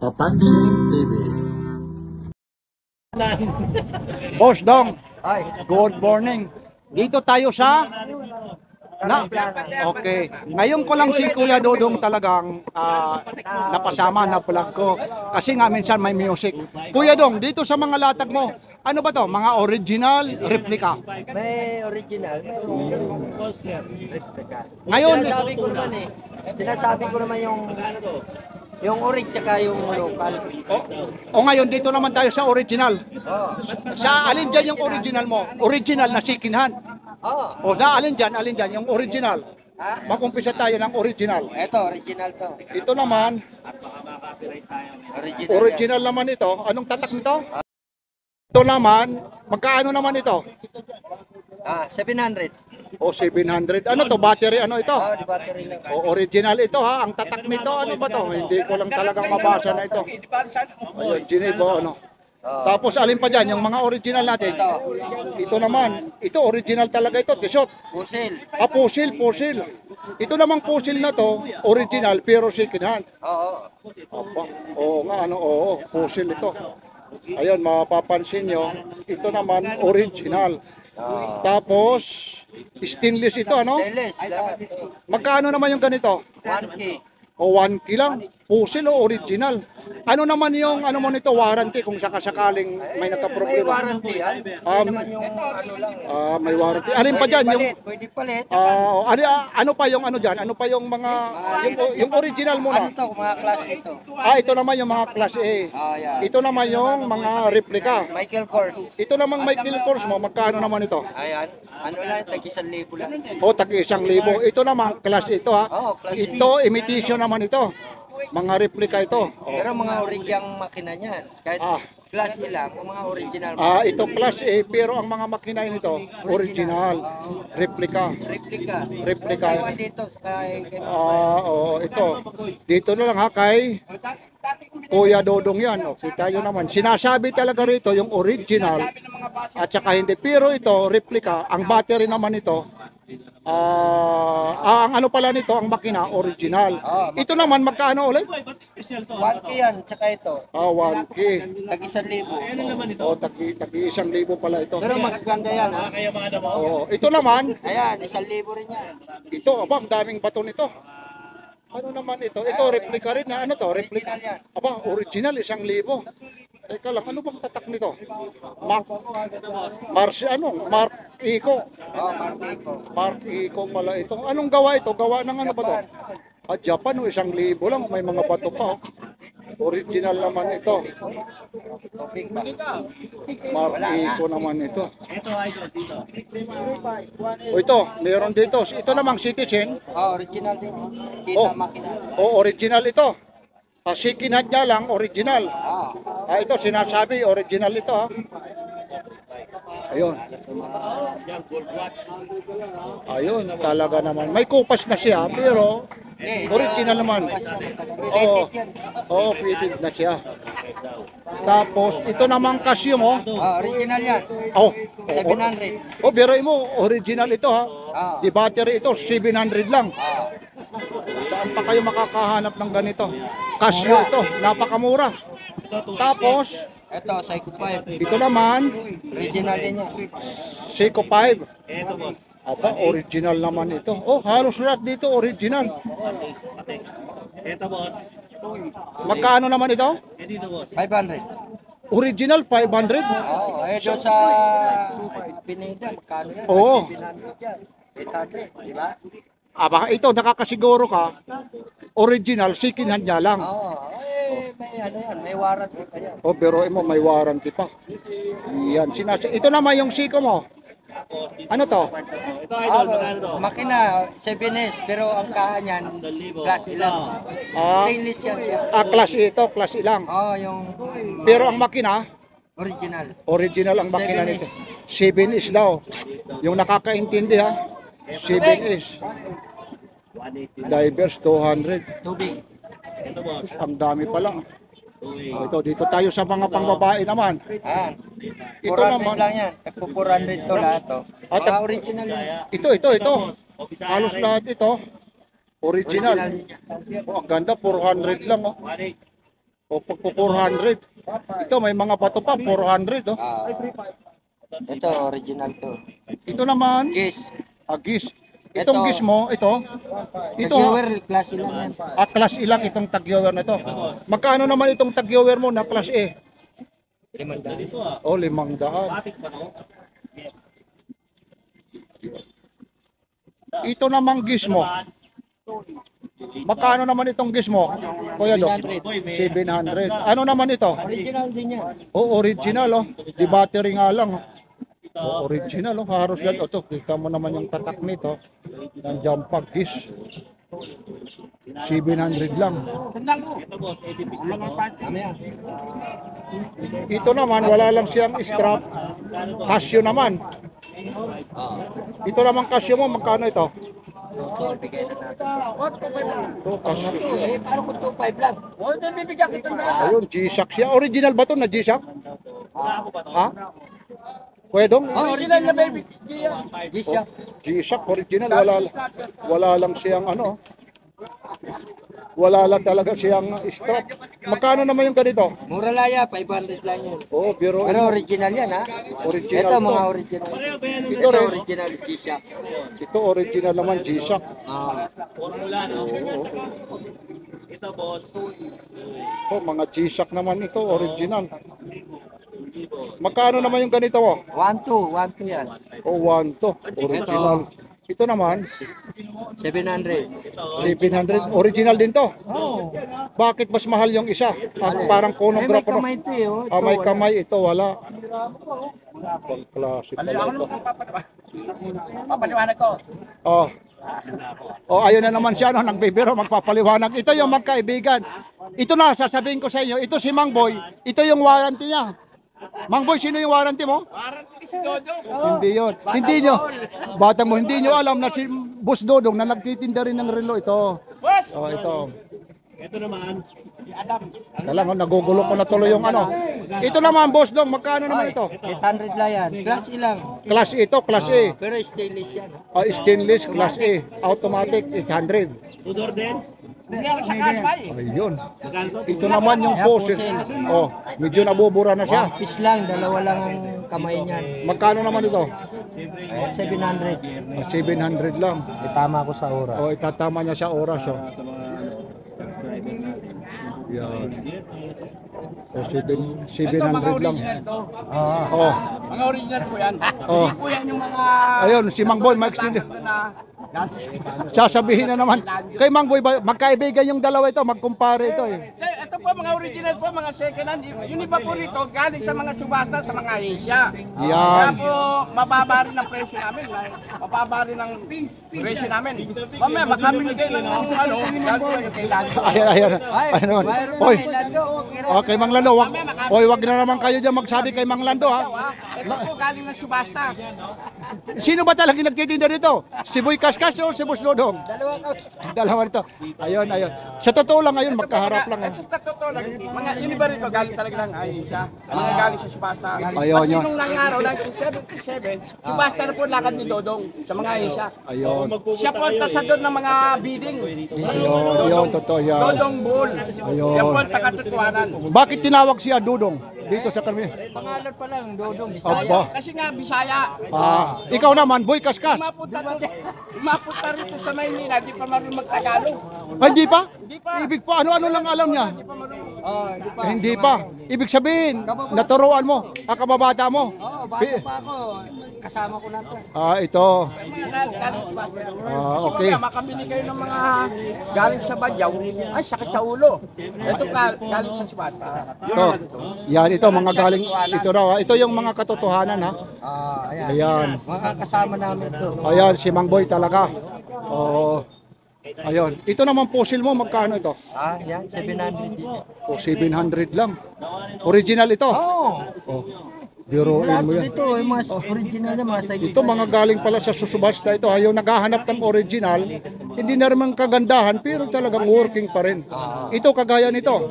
Papansin TV. Boss Dong, Ay, good morning. Dito tayo sa okay. Ngayon ko lang si Kuya Dodong talagang napasama na vlog ko. Kasi nga minsan may music. Kuya Dong, dito sa mga latag mo, ano ba to? Mga original, replica? may original, may replica. Ngayon, Sinasabi ko naman yung orig tsaka yung local. o ngayon dito naman tayo sa original. Oh. Sa alin dyan yung original mo? Original na second hand. Oh. O na alin dyan yung original. Ha? Mag-umpisa tayo ng original. Ito, original to. Ito naman, original naman ito. Anong tatak nito? Ito naman, magkaano naman ito? 700. O 700. Ano to? Battery ano ito? Oh, di battery lang. O original ito ha. Ang tatak nito, ano ba to? Hindi ko lang talagang mabasa na ito. Ayun, Ginibo, ano. Tapos alin pa dyan, yung mga original natin. Ito naman, ito original talaga ito, t-shirt. Pusil. Pusil. Ito namang pusil na to, original pero second hand. Oo. Aba, oo nga, pusil ito. Ayun, mapapansin nyo, ito naman original. Tapos, stainless ito, ano? Stainless. Magkano naman yung ganito? 1K. O 1K lang, pusil o original. Ano naman yung ano mo nito, warranty kung sakasakaling may May nagka-problema? warranty yan. Hindi naman yung ano lang. May warranty. Alin pa dyan? Yung, Pwede palit. ano pa yung ano dyan? Ano pa yung mga, yung original muna? Ano to, mga klase ito? Ito naman yung mga class A. Yan. Ito naman yung mga replica. Michael Kors. Ito namang Michael Kors mo, magkano naman ito? Ayan. Ano lang, tag-1,000 lang. O, tag-1,000. Ito naman, class ito ha. Oo, class A. Ito, imitation naman ito. Mga replica ito. Pero mga origyang makina niyan. Kahit class A lang, mga original. Ito class A, pero ang mga makina nito, original. Replica. Replica. Ewan dito sa kay Ito. Dito na lang ha, kay Kuya Dodong yan. O, kita nyo naman. Sinasabi talaga rito yung original at saka hindi. Pero ito, replica. Ang battery naman ito, ang ano pala nito, ang makina, original. Ito naman, magkano ulit? 1K yan, tsaka ito. 1K. Tag-1,000. O, tagi-1,000 pala ito. Pero magaganda yan, ha? Ito naman, Ayan, 1,000 rin yan. ito, aba, ang daming bato nito. Ano naman ito? Ito, replica rin na. Ano to? Replica. Original yan. Aba, original, 1,000. Teka lang, ano bang tatak nito? Mark Eco. Martico. Mark Eco pala ito. Anong gawa ito? Gawa ng ano ba to? Japan, 1,000 lang. May mga bato pa. Original naman ito. Mark Eco naman ito. Ito, meron dito. Ito namang Citizen. Original din. Kita makina. Original ito. Second hand niya lang, original. Ito, sinasabi, original ito ha. Ayun. Ayun, talaga naman. May kupas na siya, pero original naman. Fitted na siya. Tapos, ito namang Casio mo. Original yan. 700. Biroy mo, original ito ha. Di battery ito, 700 lang. Saan pa kayo makakahanap ng ganito? Casio ito, napakamura. Tapos, ito, Seiko 5. ito naman, Original din yan. Seiko 5. Aba, original naman ito. Halos lahat dito original. Ito boss. Magkano naman ito? Dito boss. 500. Original 500. Doon sa Pineda, magkano yan? 700 yan. 800, di ba? Aba, ito nakakasiguro ka. Original, second hand niya lang. May ano yan, may warranty pa yan. Pero mo may warranty pa. Yan, ito naman yung Seiko mo. Ano to? Ito idol, magkano to? Makina, 7S, pero ang kaha niyan, class ilang. Stainless yan siya. Class A ito, class A lang. Yung Pero ang makina, original ang makina 7S. nito. 7S daw. Yung nakakaintindi ha. 7S. Divers 200. Tubig. Ito boss. Ang dami pala. Ito, dito tayo sa mga pangbabae naman. Ito 400 naman. lang yan. Tagpo 400 to lahat to. Mga original yan. Ito. Halos lahat ito. Original. Oh, ang ganda, 400 lang oh. O pag po 400. Ito may mga bato pa, 400 oh. Ito, original to. Ito naman, Kiss. agis. Itong Ito. gis mo, ito. Ito Tag-viewer, klase lang yan. class ilang itong tag-viewer na ito. Magkano naman itong tag-viewer mo na class E? 500. Oh, 500. Ito namang gis mo. Magkano naman itong gis mo? Kuya Dok? 700. Ano naman ito? Original din yan. Oh, original oh. Di battery nga lang. Oh, original oh. Haros yan. O to, kita mo naman yung tatak nito. Nandiyan pa gis. 700 lang. Ito naman, wala lang siyang strap. Casio naman. Ito naman Casio mo, magkano ito? Ito, Casio. Parang kung 2.5 lang. O, hindi bibigyan kita na. Ayun, G-Shock siya. Original ba ito na G-Shock? Ha? Pwedong? Original na baby. G-Shock. G-Shock, original. Wala lang siyang ano. Wala lang talaga siyang strap. Magkano naman yung ganito? Mura laya, 500 lang yan. Oh, biro. Pero original yan ha. Original Ito to. mga original. Ito Ito rin. original G-Shock. Ito original naman G-Shock. Formula, no? Ito, boss. Oh, mga G-Shock naman ito, original. Magkano naman yung ganito mo? 1.2 yan. Oh, 1 to. Original. Ito naman, 700. 700. Original din to. Oh. Bakit mas mahal yung isa? Parang May chronograph. kamay ito eh. Oh. Ah, may Ito, kamay. Ito, wala. Pang klase pala ito. Papaliwanag ko. Oh. Oh, ayun na naman siya, no, nagbibiro, magpapaliwanag. Ito yung magkaibigan. Ito na, sasabihin ko sa inyo. Ito si Mang Boy. Ito yung warranty niya. Mang Boy, sino yung warranty mo? Warranty si Dodong. Hindi yun. Hindi nyo. Bata mo, hindi nyo alam na si Boss Dodong na nagtitinda rin ng relo. Ito. Boss! Oh, ito. Ito naman. Talang, nagugulo ko na tuloy yung ano. Ito naman, Boss Dong, magkano naman ito? 800 lang yan. Class ilang. Class E ito, Class E. Pero stainless yan. Stainless, Class E. Automatic, 800. Tudor din. Hindi ako sa kasbay. Ayun. Magkano to? Ito naman yung Ayan, fossil. fossil. Oh, medyo nabubura na siya. One piece lang. Dalawa lang ang kamay niyan. Magkano naman ito? 700. 700 lang. Itama ko sa oras. Oh, itatama niya sa oras. Oh. Yan. So, 700 lang. Oh. Mga original po yan. Oh. Po yan yung mga Ayun, si Mang Boy, mag-extend. Sasabihin na naman. Kay Mang Boy, magkaibigan yung dalawa ito, magkumpare ito eh. Ito po mga original po, mga second hand. Yung iba po rito galing sa mga subasta sa mga Asia. Kaya Yan. po mababa rin ang presyo namin. Mababa rin ang presyo namin. Mamaya makamimigay lang ng ano, galing kay Lando. Ayan, ayan. Ayan naman. Oy, okay, Mang Lando. Oy, wag na naman kayo dyan magsabi kay Mang Lando ha. Ito po galing ng subasta. Sino ba talaga nagtitinda dito? Si Boy Kaskas o si Boss Dodong? Dalawa nito. Ayun, ayun. Sa totoo lang ngayon, magkaharap lang. Ito sa totoo lang, mga yung iba rito galing talaga ng Asia. Mga galing sa subasta. Ayun, Kasi yun. nung nangaraw, 1977, subasta na po lakad ni Dodong sa mga Asia. Ayun. Siya po ang tasador ng mga bidding. Ayun, yun, totoo yan. Dodong Bull. Ayun. Yan po ang takatutuanan. Bakit tinawag siya Dudong dito sa kami? Pangalan pa lang, Dodong. Aba. Kasi nga, Bisaya. Ah, ikaw naman, Boy Kaskas. Mapunta rito sa Maynila, di pa marunong magtagalog. Ay, hindi pa? Hindi pa. Ibig pa, ano-ano lang alam niya? Di pa marunong. Di pa. Hindi pa. Ibig sabihin, naturuan mo, kababata mo. Oo, bago pa ako. Kasama ko na to. Ah, ito. Mga galing sa Basya. Ah, So, okay. mamaya, makabili kayo ng mga galing sa Badyaw. Ay, sakit sa ulo. Ito galing sa Subasta. Ito. Yan, ito mga galing, ito raw. Ito yung mga katotohanan ha. Ayan. Ayan. Mga kasama namin to. Ayan, si Mang Boy talaga. Oo. Ayun. Ito naman fossil mo, magkano ito? Yan, 700 dito. O, 700 lang. Original ito. Oo. Oh, biruin Lahat mo yan. dito, yung mas original na mga sa Ito mga galing pala sa susubasta ito. Ayaw naghahanap ng original. Hindi na rin kagandahan pero talagang working pa rin. Ito kagaya nito.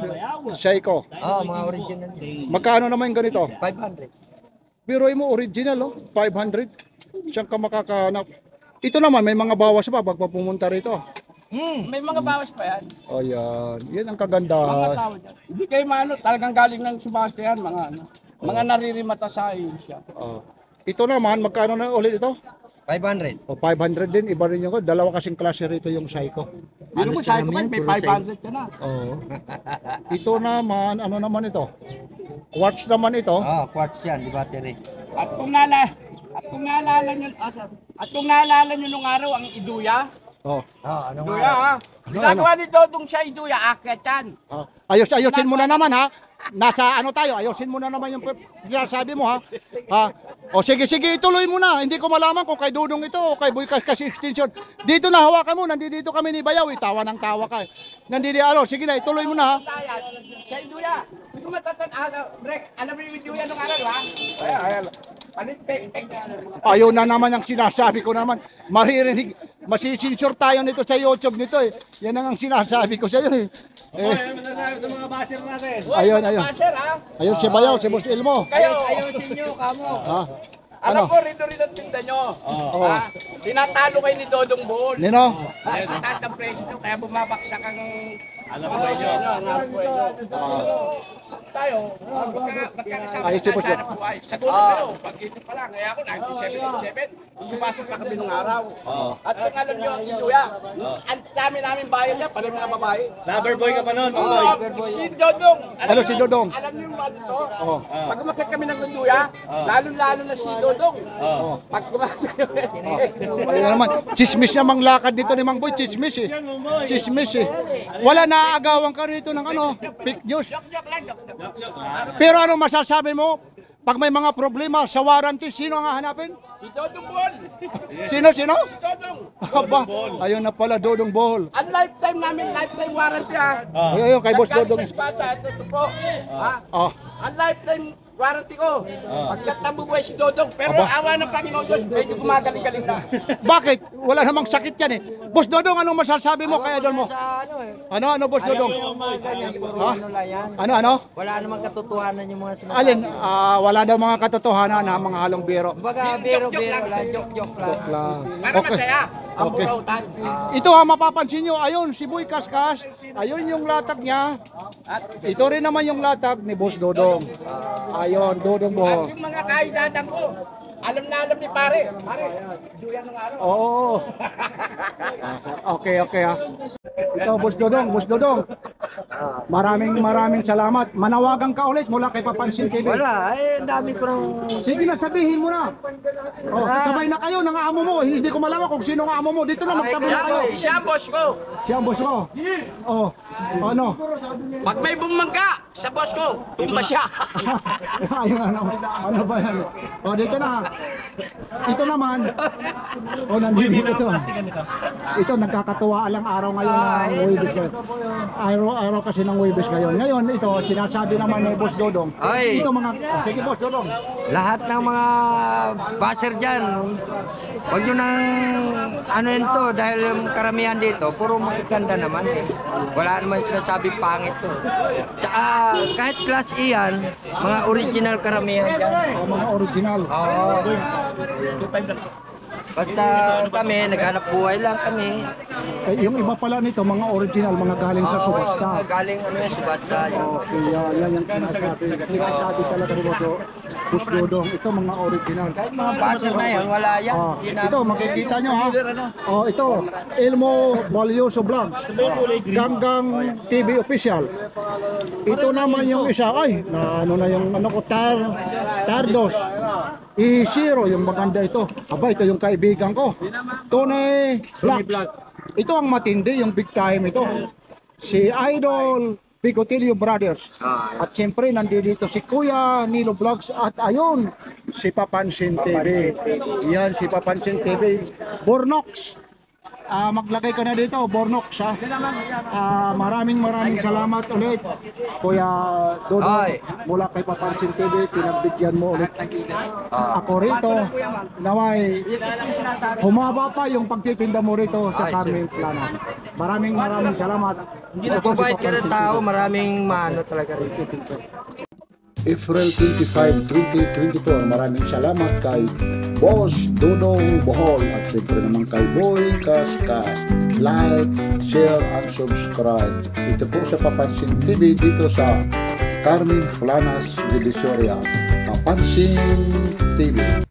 Seiko. mga original. Magkano naman yung ganito? 500. Biruin mo original oh. 500. Siyang ka makakahanap. Ito naman may mga bawas pa pag pumunta rito. May mga bawas pa yan. Ayan. Yan ang Mga kagandahan. tao dyan. Hindi kayo maano, talagang galing ng subasta yan, mga ano. Mga naririmata sa siya. Oh. Ito naman, magkano na ulit ito? 500. O 500 din, iba rin yung dalawa kasing klase rito yung Psycho. Pero mo, sabi ko may 500 ka na. Oo. Ito naman, ano naman ito? Quartz naman ito. Quartz yan, di battery. At kung naalala nyo nung araw ang Iduya, Oh. Ano Iduya ha, ginagawa ni Dodong siya Iduya, akyat yan. Ayusin mo na naman ha. Nasa ano tayo, ayusin mo na naman yung sabi mo ha. O sige, ituloy mo na. Hindi ko malaman kung kay Dudong ito o kay Boy kasi extension. Dito na hawakan mo, nandito kami ni Bayaw. Tawa ng tawa ka. Nandito, sige na, ituloy mo na ha. Siya Iduya, hindi ko alam mo yung Iduya nung araw ha? Ayan. Panipek-pek. Ayaw na naman ang sinasabi ko naman. Maririnig, masisinsure tayo nito sa YouTube nito eh. Yan ang sinasabi ko sa iyo eh. Ano masasabi sa mga baser natin? Ayun. Maser ha? Ayun si Bayaw, si Boss Ilmo. Ayusin nyo, kamo. Ha? Alam Ano? ko, rin ang tinda nyo. Ha? Tinatalo kayo ni Dodong Buhol. Nino? Mataas ang presyo nyo, kaya bumabaksak ang... Alam mo ba yun? Tayo, magkakasama Ayos si tayo Boss sa hanap buhay. Sa dulo kayo, pag-isip pa lang. Kaya ako, 1977, sumasok na kami nung araw. At kung alam nyo, Iduya, ang dami namin bayan niya, pala mga babae. Lover boy ka pa nun. Si Dodong. Ano si Dodong? Alam niyo yung ano to? Oo. Pag umakit kami ng Iduya, lalo-lalo na si Dodong. Pag umakit kami. Ayun naman, chismis namang lakad dito ni Mang Boy, chismis eh. Chismis eh. Wala naaagawan ka rito ng ano, fake news. Joke lang. Pero ano masasabi mo? Pag may mga problema sa warranty, sino ang hahanapin? Si Dodong Buhol. Sino? Si Dodong. Aba, ayun na pala, Dodong Bohol. Ang lifetime namin, lifetime warranty ha. Ayun, kay Boss Nagkano Dodong. sa espada, ito po. Ha? Ah, Ang lifetime warranty ko. Pagkat nabubuhay si Dodong. Pero Aba. awa ng Panginoon Diyos, medyo gumagaling-galing na. bakit? Wala namang sakit yan eh. Boss Dodong, anong masasabi mo kaya doon mo? Sa ano Ano, Boss Dodong? Ha? Ano? Wala namang katotohanan yung mga sinasabi. Alin, wala daw mga katotohanan na mga halong biro. Baga, biro-biro lang, joke-joke lang. Lang. Para masaya. Ang Okay. burautan. Ito ha, mapapansin nyo, ayun, si Boy Kaskas, ayun yung latag niya. Ito rin naman yung latag ni Boss Dodong. Ayun, Dodong At Bohol. yung mga kaidadang ko, alam na alam ni pare. Pare, duyan ng araw. Oo. Okay ha. Ito, Boss Dodong. Maraming salamat. Manawagan ka ulit mula kay Papansin TV. Wala, ang dami ko nang... Sige na, sabihin mo na. Sabay na kayo ng amo mo. Hindi ko malaman kung sino ang amo mo. Dito na, magtabi na kayo. Siya ang boss ko. Siya ang boss ko. Oh, ano? Pag may bumangga sa boss ko, tumba siya. Ayun, ano ba yan? O, dito na. Ito naman. O, nandito ito. Ito, nagkakatuwa lang araw ngayon ng Huwebes ngayon. Araw kasi ng Huwebes ngayon. Ngayon, ito, sinasabi naman ni Boss Dodong. Ay. Ito mga, sige Boss Dodong. Lahat ng mga baser dyan, huwag nyo nang ano yun to, dahil yung karamihan dito, puro magaganda naman eh. Wala naman sinasabi pangit to. Tsaka kahit class E yan, mga original karamihan dyan. Mga original. Oo. Basta kami, naghanap buhay lang kami. Yung iba pala nito, mga original, mga galing sa subasta. Galing ano yan, subasta. Okay, yan yung sinasabi. Sinasabi talaga ni Boss Dodong. Ito mga original. Kahit mga baser na yan, wala yan. Ito, makikita nyo ha. Ito, Elmo Balyoso Vlogs. Ganggang TV Official. Ito naman yung isa. Ay, na ano na yung ano ko, Tardos. I-zero yung maganda ito. Aba, ito yung kaibigan ko. Tony Vlog. Ito ang matindi, yung big time ito. Si Idol Bigotilio Brothers. At siyempre nandito si Kuya Nilo Vlogs at ayun si Papansin TV. Yan si Papansin TV. Bornox. Maglagay ka na dito, Bornox ha. Maraming salamat ulit Kuya Dodong mula kay Papansin TV, pinagbigyan mo ulit ako rito. Naway humaba pa yung pagtitinda mo rito sa Carmen Plana. Maraming salamat. Nagpapahit ka ng tao, maraming mano talaga rito. April 25, 2024. Maraming salamat kay Boss Dodong Bohol at siyempre naman kay Boy Kaskas. like, share, and subscribe. Ito po sa Papansin TV dito sa Carmen Planas, Divisoria. Papansin TV.